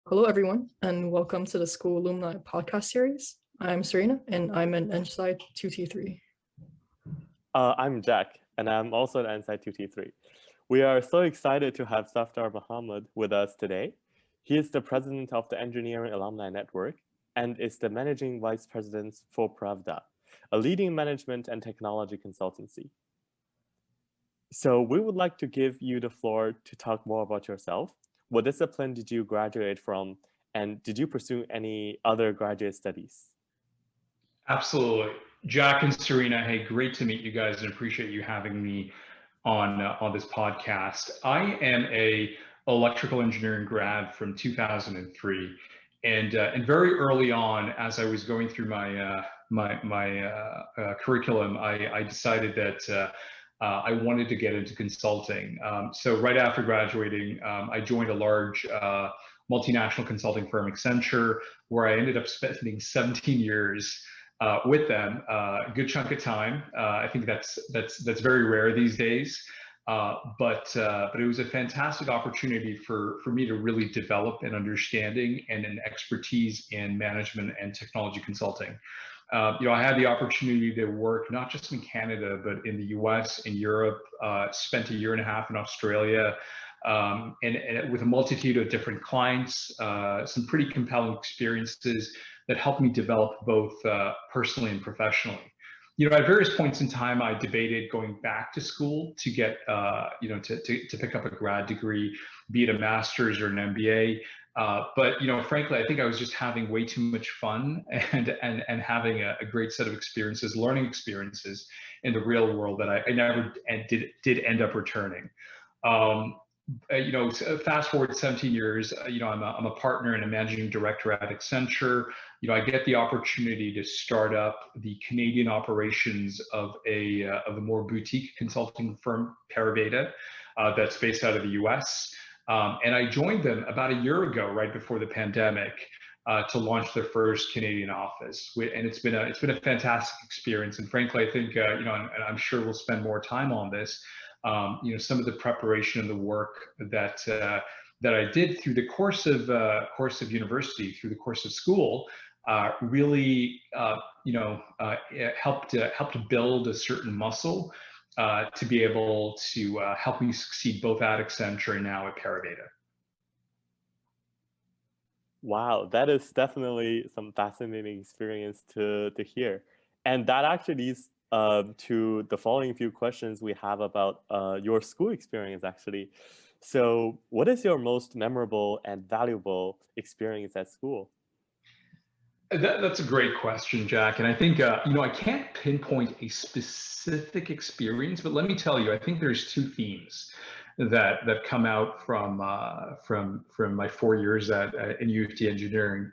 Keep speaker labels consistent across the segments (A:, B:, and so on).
A: Hello, everyone, and welcome to the Skule Alumni podcast series. I'm Serena, and I'm an Inside 2T3.
B: I'm Jack, and I'm also an Inside 2T3. We are so excited to have Safdar Muhammad with us today. He is the president of the Engineering Alumni Network and is the managing vice president for Pravda, a leading management and technology consultancy. So we would like to give you the floor to talk more about yourself. What discipline did you graduate from, and did you pursue any other graduate studies?
C: Absolutely. Jack and Serena, hey, great to meet you guys and appreciate you having me on this podcast. I am a electrical engineering grad from 2003, and very early on, as I was going through my curriculum, I decided that I wanted to get into consulting. So right after graduating, I joined a large multinational consulting firm, Accenture, where I ended up spending 17 years with them, a good chunk of time. I think that's very rare these days. But it was a fantastic opportunity for me to really develop an understanding and an expertise in management and technology consulting. I had the opportunity to work not just in Canada, but in the US, in Europe, spent a year and a half in Australia, and with a multitude of different clients, some pretty compelling experiences that helped me develop both personally and professionally. At various points in time, I debated going back to school to get, to pick up a grad degree, be it a master's or an MBA. But frankly, I think I was just having way too much fun and having a great set of experiences, learning experiences in the real world that I never did end up returning. Fast forward 17 years, I'm a partner and a managing director at Accenture. I get the opportunity to start up the Canadian operations of a more boutique consulting firm, Parabeta, that's based out of the US. And I joined them about a year ago, right before the pandemic, to launch their first Canadian office. And it's been a fantastic experience. And frankly, I think and I'm sure we'll spend more time on this. Some of the preparation and the work that I did through the course of university, through the course of school, really helped to build a certain muscle to be able to help me succeed both at Accenture and now at Parabeta.
B: Wow, that is definitely some fascinating experience to hear. And that actually leads to the following few questions we have about your school experience, actually. So what is your most memorable and valuable experience at school?
C: That's a great question, Jack. And I think, I can't pinpoint a specific experience, but let me tell you, I think there's two themes that come out from my 4 years in U of T engineering.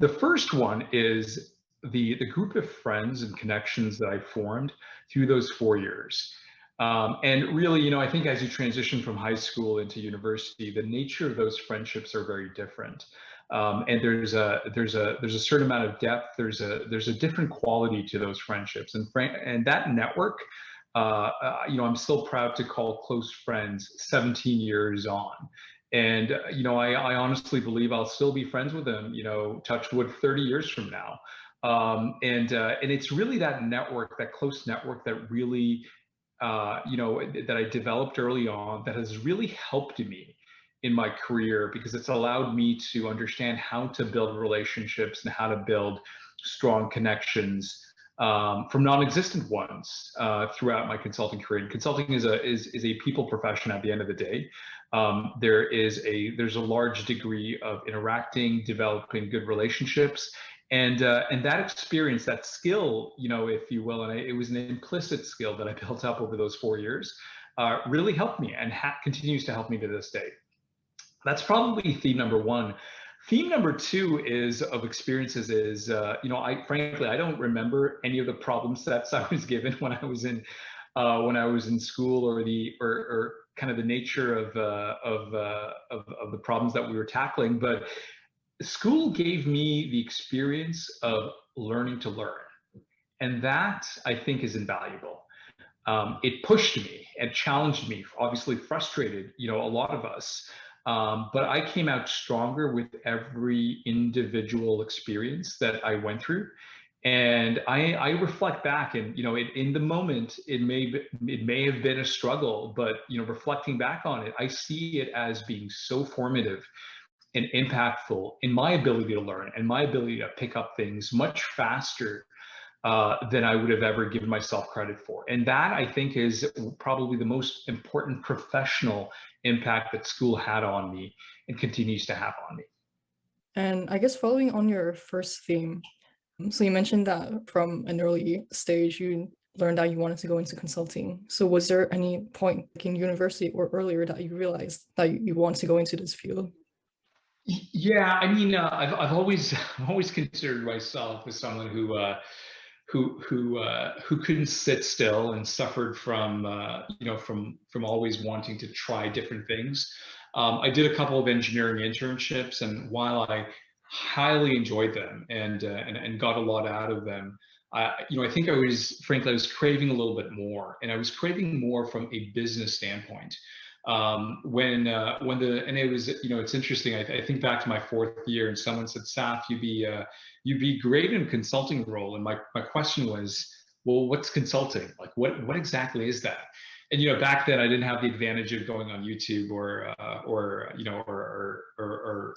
C: The first one is the group of friends and connections that I formed through those 4 years. And really, I think as you transition from high school into university, the nature of those friendships are very different. And there's a certain amount of depth. There's a different quality to those friendships, and that network. I'm still proud to call close friends 17 years on. And I honestly believe I'll still be friends with them. Touch wood, 30 years from now. And it's really that network, that close network, that really that I developed early on, that has really helped me in my career, because it's allowed me to understand how to build relationships and how to build strong connections from non-existent ones throughout my consulting career. And consulting is a people profession at the end of the day. There's a large degree of interacting, developing good relationships, and that experience, that skill, if you will, and it was an implicit skill that I built up over those 4 years, really helped me and continues to help me to this day. That's probably theme number one. Theme number two of experiences is, frankly, I don't remember any of the problem sets I was given when I was in school, or kind of the nature of the problems that we were tackling. But school gave me the experience of learning to learn, and that, I think, is invaluable. It pushed me and challenged me, obviously frustrated, a lot of us. But I came out stronger with every individual experience that I went through. And I reflect back, and in the moment, it may have been a struggle, but reflecting back on it, I see it as being so formative and impactful in my ability to learn and my ability to pick up things much faster than I would have ever given myself credit for. And that, I think, is probably the most important professional impact that school had on me and continues to have on me.
A: And I guess following on your first theme, so you mentioned that from an early stage, you learned that you wanted to go into consulting. So was there any point in university or earlier that you realized that you want to go into this field?
C: Yeah, I mean, I've always considered myself as someone who couldn't sit still and suffered from from always wanting to try different things. I did a couple of engineering internships, and while I highly enjoyed them and got a lot out of them, I think I was craving a little bit more, and I was craving more from a business standpoint. And it was, it's interesting. I think back to my fourth year, and someone said, "Saf, you'd be great in a consulting role." And my question was, well, what's consulting? Like, what exactly is that? And back then I didn't have the advantage of going on YouTube or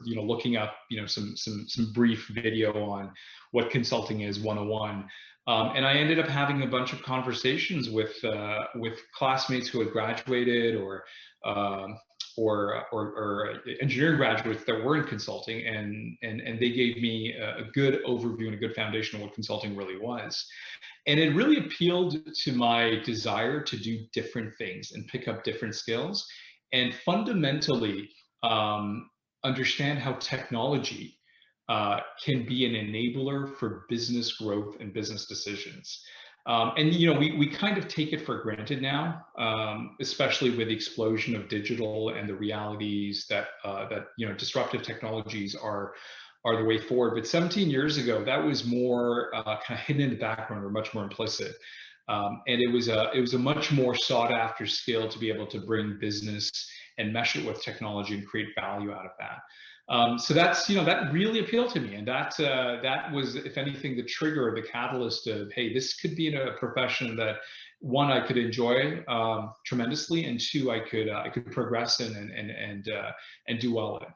C: looking up some brief video on what consulting is 101. And I ended up having a bunch of conversations with classmates who had graduated or engineering graduates that were in consulting, and they gave me a good overview and a good foundation of what consulting really was. And it really appealed to my desire to do different things and pick up different skills, and fundamentally understand how technology can be an enabler for business growth and business decisions. And we kind of take it for granted now, especially with the explosion of digital and the realities that disruptive technologies are the way forward. But 17 years ago, that was more kind of hidden in the background, or much more implicit. And it was a much more sought after skill to be able to bring business and mesh it with technology and create value out of that. So that's, that really appealed to me. And that was, if anything, the trigger, the catalyst of, hey, this could be in a profession that, one, I could enjoy tremendously, and two, I could progress in and do well in.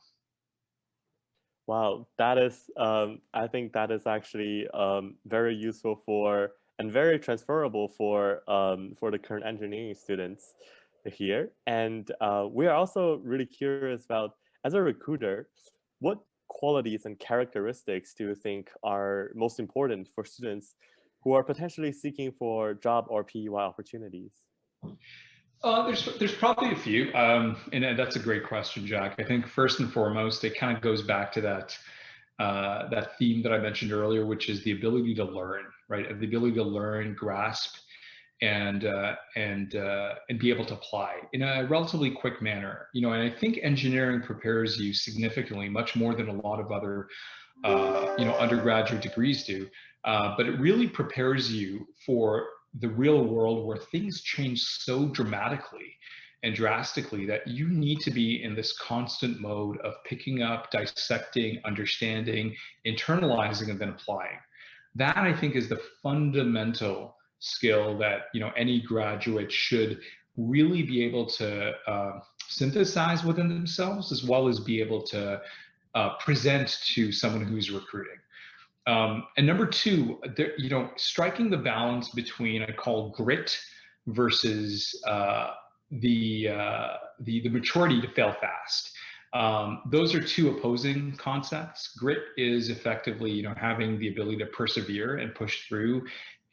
B: Wow, that is, I think that is actually very useful and very transferable for the current engineering students here. And we are also really curious about, as a recruiter, what qualities and characteristics do you think are most important for students who are potentially seeking for job or PEY opportunities?
C: There's probably a few, and that's a great question, Jack. I think first and foremost, it kind of goes back to that theme that I mentioned earlier, which is the ability to learn, right? The ability to learn, grasp, and be able to apply in a relatively quick manner. And I think engineering prepares you significantly, much more than a lot of other undergraduate degrees do. But it really prepares you for the real world, where things change so dramatically and drastically that you need to be in this constant mode of picking up, dissecting, understanding, internalizing, and then applying. That, I think, is the fundamental skill that any graduate should really be able to synthesize within themselves, as well as be able to present to someone who's recruiting. And number two, striking the balance between, I call, grit versus the maturity to fail fast. Those are two opposing concepts. Grit is effectively, having the ability to persevere and push through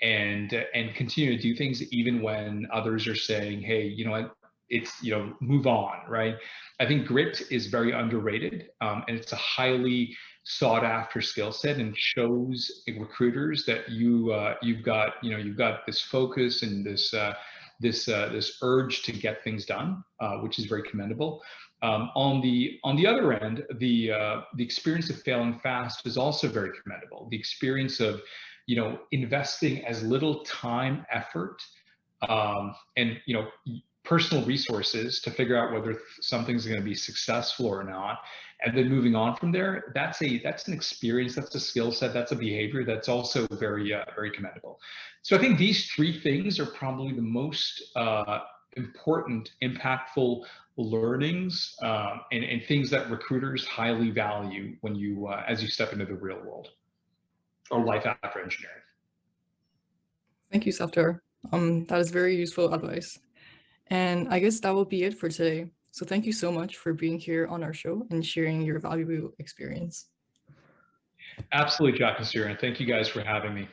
C: and continue to do things even when others are saying, hey, it's, move on, right? I think grit is very underrated, and it's a highly sought after skill set, and shows recruiters that you've got this focus and this urge to get things done, which is very commendable. On the other end, the experience of failing fast is also very commendable. The experience of investing as little time, effort, and personal resources to figure out whether something's going to be successful or not, and then moving on from there, that's an experience, that's a skill set, that's a behavior that's also very commendable. So I think these three things are probably the most important, impactful learnings and things that recruiters highly value when you as you step into the real world or life after engineering.
A: Thank you, Safdar. That is very useful advice. And I guess that will be it for today. So thank you so much for being here on our show and sharing your valuable experience.
C: Absolutely, Jack and Stuart. Thank you guys for having me.